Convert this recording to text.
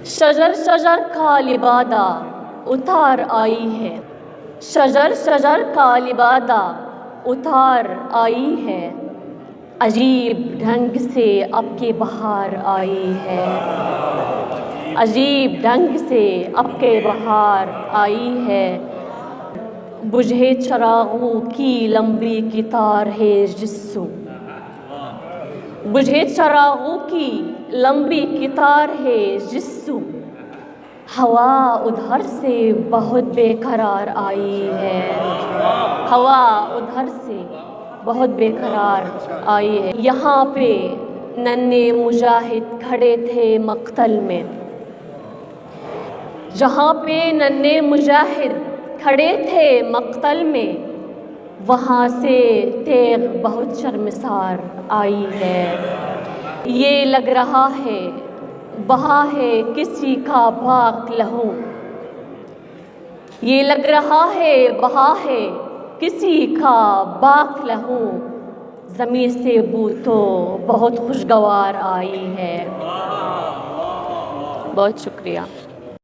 شجر شجر کا لبادہ اتار آئی ہے، شجر شجر کا لبادہ اتار آئی ہے، عجیب ڈھنگ سے اب کے بہار آئی ہے، عجیب ڈھنگ سے اب کے بہار آئی ہے، بجھے چراغوں کی لمبی قطار ہے جسو، بجھے چراغوں کی لمبی قطار ہے جسو، ہوا ادھر سے بہت بے قرار آئی ہے، ہوا ادھر سے بہت بے قرار آئی ہے، یہاں پہ ننھے مجاہد کھڑے تھے مقتل میں، جہاں پہ ننھے مجاہد کھڑے تھے مقتل میں، وہاں سے تیغ بہت شرمسار آئی ہے، یہ لگ رہا ہے بہا ہے کسی کا پاک لہو، یہ لگ رہا ہے بہا ہے کسی کا پاک لہو، زمین سے بو تو بہت خوشگوار آئی ہے۔ بہت شکریہ۔